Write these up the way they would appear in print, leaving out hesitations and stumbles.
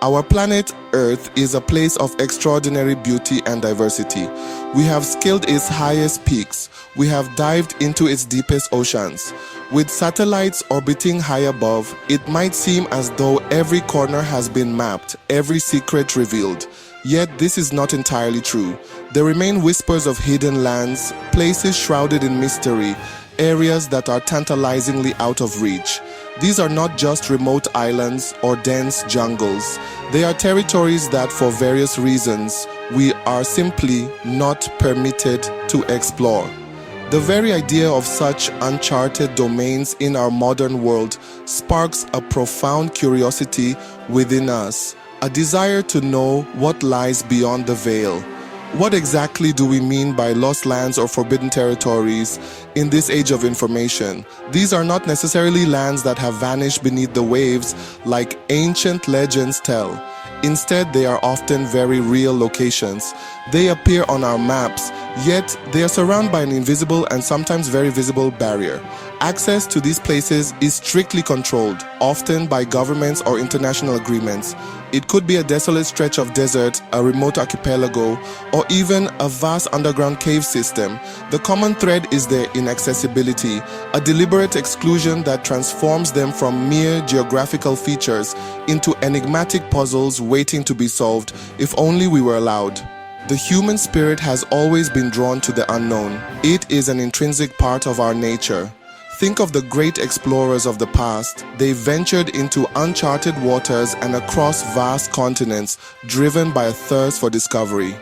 Our planet Earth is a place of extraordinary beauty and diversity. We have scaled its highest peaks. We have dived into its deepest oceans. With satellites orbiting high above, it might seem as though every corner has been mapped, every secret revealed. Yet this is not entirely true. There remain whispers of hidden lands, places shrouded in mystery, areas that are tantalizingly out of reach. These are not just remote islands or dense jungles. They are territories that, for various reasons, we are simply not permitted to explore. The very idea of such uncharted domains in our modern world sparks a profound curiosity within us, a desire to know what lies beyond the veil. What exactly do we mean by lost lands or forbidden territories in this age of information? These are not necessarily lands that have vanished beneath the waves like ancient legends tell. Instead, they are often very real locations. They appear on our maps, yet they are surrounded by an invisible and sometimes very visible barrier. Access to these places is strictly controlled, often by governments or international agreements. It could be a desolate stretch of desert, a remote archipelago, or even a vast underground cave system. The common thread is their inaccessibility, a deliberate exclusion that transforms them from mere geographical features into enigmatic puzzles waiting to be solved, if only we were allowed. The human spirit has always been drawn to the unknown. It is an intrinsic part of our nature. Think of the great explorers of the past. They ventured into uncharted waters and across vast continents, driven by a thirst for discovery.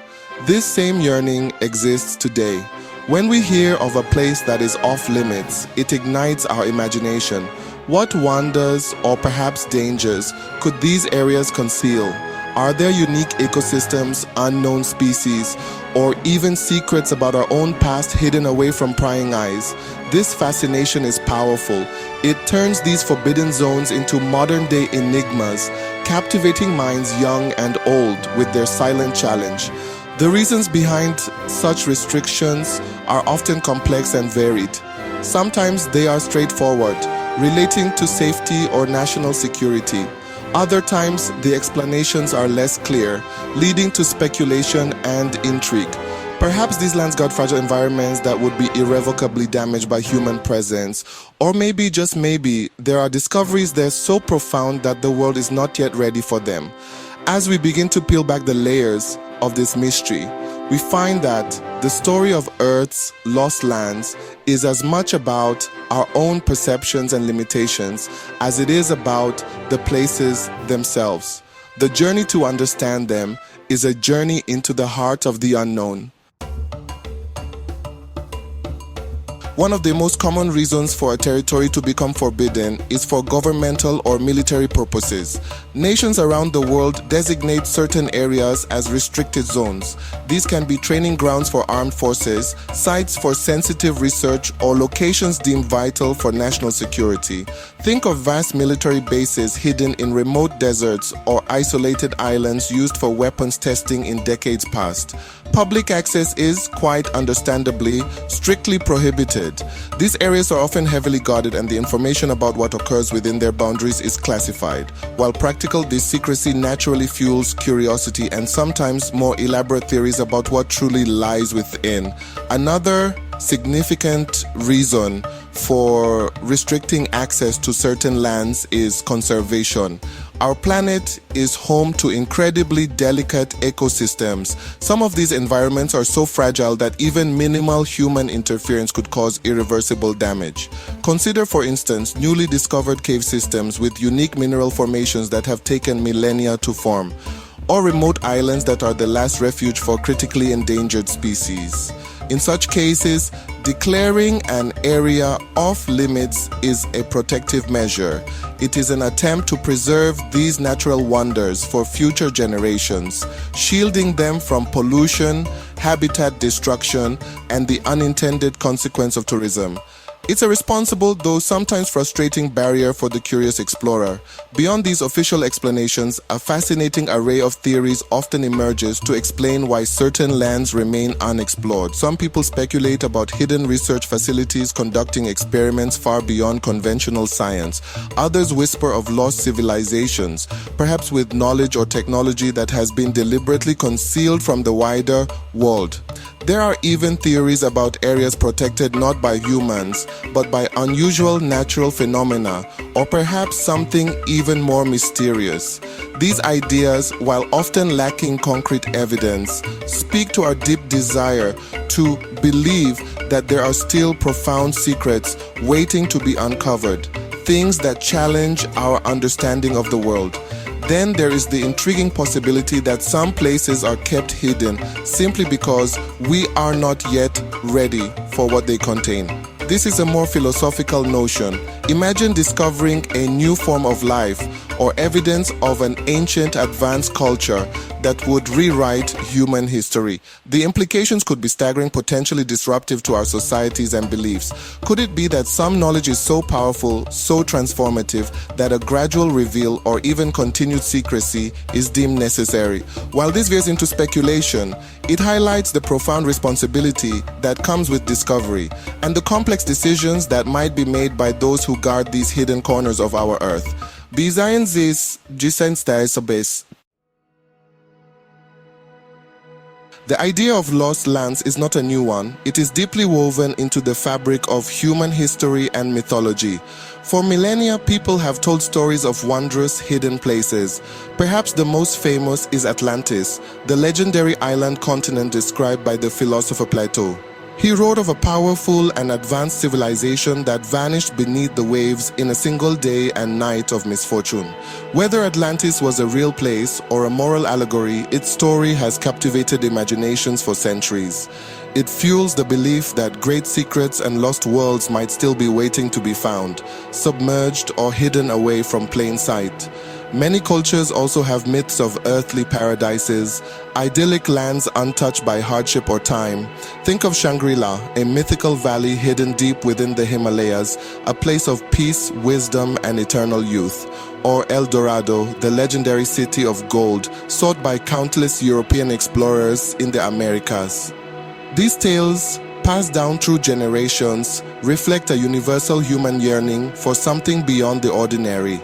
This same yearning exists today. When we hear of a place that is off limits, it ignites our imagination. What wonders or perhaps dangers could these areas conceal? Are there unique ecosystems, unknown species, or even secrets about our own past hidden away from prying eyes? This fascination is powerful. It turns these forbidden zones into modern-day enigmas, captivating minds young and old with their silent challenge. The reasons behind such restrictions are often complex and varied. Sometimes they are straightforward, relating to safety or national security. Other times, the explanations are less clear, leading to speculation and intrigue. Perhaps these lands guard fragile environments that would be irrevocably damaged by human presence. Or maybe, just maybe, there are discoveries there so profound that the world is not yet ready for them. As we begin to peel back the layers of this mystery, we find that the story of Earth's lost lands is as much about our own perceptions and limitations as it is about the places themselves. The journey to understand them is a journey into the heart of the unknown. One of the most common reasons for a territory to become forbidden is for governmental or military purposes. Nations around the world designate certain areas as restricted zones. These can be training grounds for armed forces, sites for sensitive research, or locations deemed vital for national security. Think of vast military bases hidden in remote deserts or isolated islands used for weapons testing in decades past. Public access is, quite understandably, strictly prohibited. These areas are often heavily guarded and the information about what occurs within their boundaries is classified. While practical, this secrecy naturally fuels curiosity and sometimes more elaborate theories about what truly lies within. Another significant reason for restricting access to certain lands is conservation. Our planet is home to incredibly delicate ecosystems. Some of these environments are so fragile that even minimal human interference could cause irreversible damage. Consider, for instance, newly discovered cave systems with unique mineral formations that have taken millennia to form, or remote islands that are the last refuge for critically endangered species. In such cases, declaring an area off limits is a protective measure. It is an attempt to preserve these natural wonders for future generations, shielding them from pollution, habitat destruction, and the unintended consequence of tourism. It's a responsible, though sometimes frustrating barrier for the curious explorer. Beyond these official explanations, a fascinating array of theories often emerges to explain why certain lands remain unexplored. Some people speculate about hidden research facilities conducting experiments far beyond conventional science. Others whisper of lost civilizations, perhaps with knowledge or technology that has been deliberately concealed from the wider world. There are even theories about areas protected not by humans, but by unusual natural phenomena, or perhaps something even more mysterious. These ideas, while often lacking concrete evidence, speak to our deep desire to believe that there are still profound secrets waiting to be uncovered, things that challenge our understanding of the world. Then there is the intriguing possibility that some places are kept hidden simply because we are not yet ready for what they contain. This is a more philosophical notion. Imagine discovering a new form of life or evidence of an ancient advanced culture that would rewrite human history. The implications could be staggering, potentially disruptive to our societies and beliefs. Could it be that some knowledge is so powerful, so transformative, that a gradual reveal or even continued secrecy is deemed necessary? While this veers into speculation, it highlights the profound responsibility that comes with discovery and the complex decisions that might be made by those who guard these hidden corners of our earth. Bizayan zis jisenstaisobes. The idea of lost lands is not a new one. It is deeply woven into the fabric of human history and mythology. For millennia, people have told stories of wondrous hidden places. Perhaps the most famous is Atlantis, the legendary island continent described by the philosopher Plato. He wrote of a powerful and advanced civilization that vanished beneath the waves in a single day and night of misfortune. Whether Atlantis was a real place or a moral allegory, its story has captivated imaginations for centuries. It fuels the belief that great secrets and lost worlds might still be waiting to be found, submerged or hidden away from plain sight. Many cultures also have myths of earthly paradises, idyllic lands untouched by hardship or time. Think of Shangri-La, a mythical valley hidden deep within the Himalayas, a place of peace, wisdom, and eternal youth. Or El Dorado, the legendary city of gold, sought by countless European explorers in the Americas. These tales, passed down through generations, reflect a universal human yearning for something beyond the ordinary.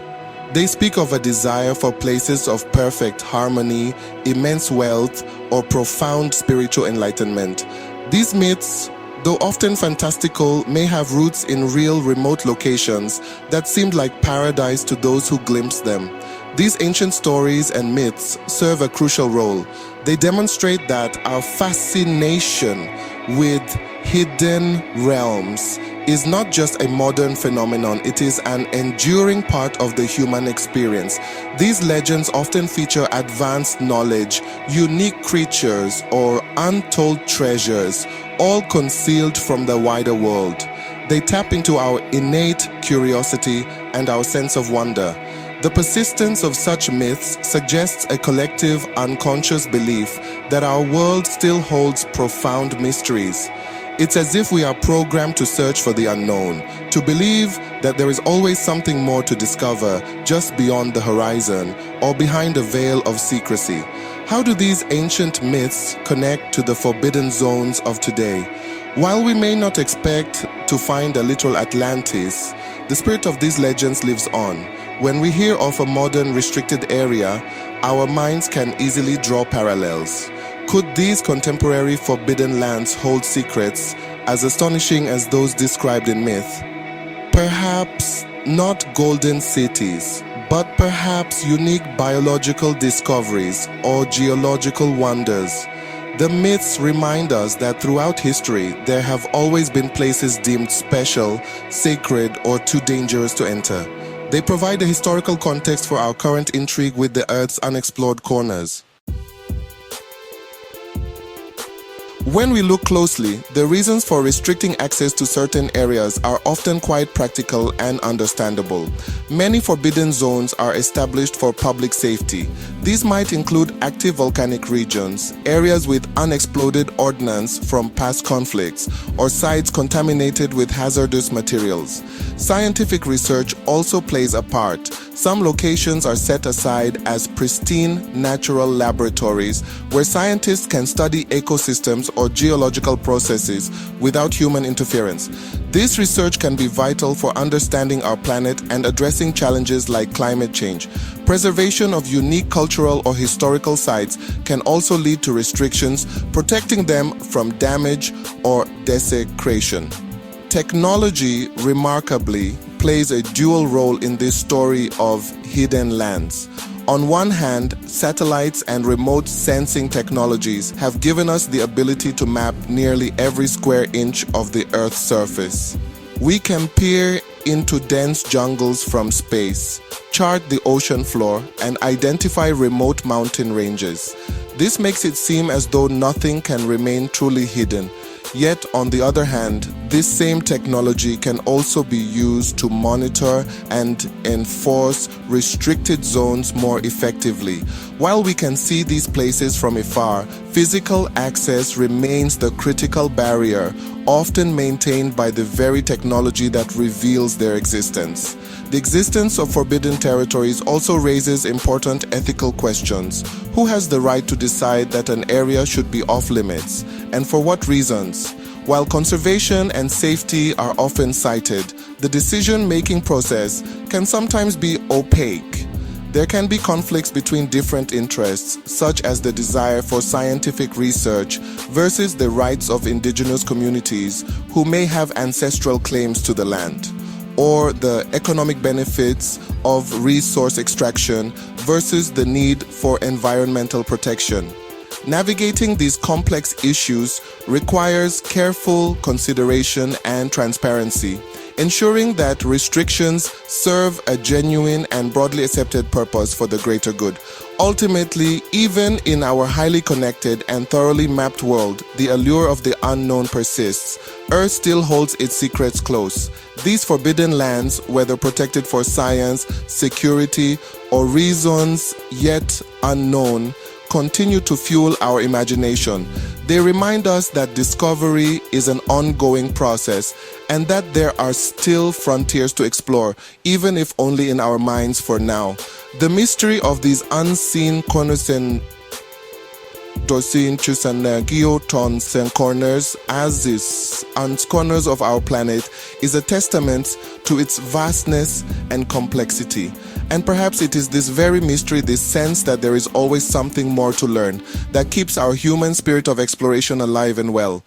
They speak of a desire for places of perfect harmony, immense wealth, or profound spiritual enlightenment. These myths, though often fantastical, may have roots in real remote locations that seemed like paradise to those who glimpsed them. These ancient stories and myths serve a crucial role. They demonstrate that our fascination with hidden realms is not just a modern phenomenon, it is an enduring part of the human experience. These legends often feature advanced knowledge, unique creatures, or untold treasures, all concealed from the wider world. They tap into our innate curiosity and our sense of wonder. The persistence of such myths suggests a collective, unconscious belief that our world still holds profound mysteries. It's as if we are programmed to search for the unknown, to believe that there is always something more to discover just beyond the horizon or behind a veil of secrecy. How do these ancient myths connect to the forbidden zones of today? While we may not expect to find a literal Atlantis, the spirit of these legends lives on. When we hear of a modern restricted area, our minds can easily draw parallels. Could these contemporary forbidden lands hold secrets as astonishing as those described in myth? Perhaps not golden cities, but perhaps unique biological discoveries or geological wonders. The myths remind us that throughout history, there have always been places deemed special, sacred, or too dangerous to enter. They provide a historical context for our current intrigue with the Earth's unexplored corners. When we look closely, the reasons for restricting access to certain areas are often quite practical and understandable. Many forbidden zones are established for public safety. These might include active volcanic regions, areas with unexploded ordnance from past conflicts, or sites contaminated with hazardous materials. Scientific research also plays a part. Some locations are set aside as pristine natural laboratories where scientists can study ecosystems or geological processes without human interference. This research can be vital for understanding our planet and addressing challenges like climate change. Preservation of unique cultural or historical sites can also lead to restrictions, protecting them from damage or desecration. Technology, remarkably, plays a dual role in this story of hidden lands. On one hand, satellites and remote sensing technologies have given us the ability to map nearly every square inch of the Earth's surface. We can peer into dense jungles from space, chart the ocean floor, and identify remote mountain ranges. This makes it seem as though nothing can remain truly hidden. Yet, on the other hand, this same technology can also be used to monitor and enforce restricted zones more effectively. While we can see these places from afar, physical access remains the critical barrier, often maintained by the very technology that reveals their existence. The existence of forbidden territories also raises important ethical questions. Who has the right to decide that an area should be off limits, and for what reasons? While conservation and safety are often cited, the decision-making process can sometimes be opaque. There can be conflicts between different interests, such as the desire for scientific research versus the rights of indigenous communities who may have ancestral claims to the land, or the economic benefits of resource extraction versus the need for environmental protection. Navigating these complex issues requires careful consideration and transparency, ensuring that restrictions serve a genuine and broadly accepted purpose for the greater good. Ultimately, even in our highly connected and thoroughly mapped world, the allure of the unknown persists. Earth still holds its secrets close. These forbidden lands, whether protected for science, security, or reasons yet unknown, continue to fuel our imagination. They remind us that discovery is an ongoing process and that there are still frontiers to explore, even if only in our minds for now. The mystery of these unseen corners and corners corners of our planet is a testament to its vastness and complexity. And perhaps it is this very mystery, this sense that there is always something more to learn, that keeps our human spirit of exploration alive and well.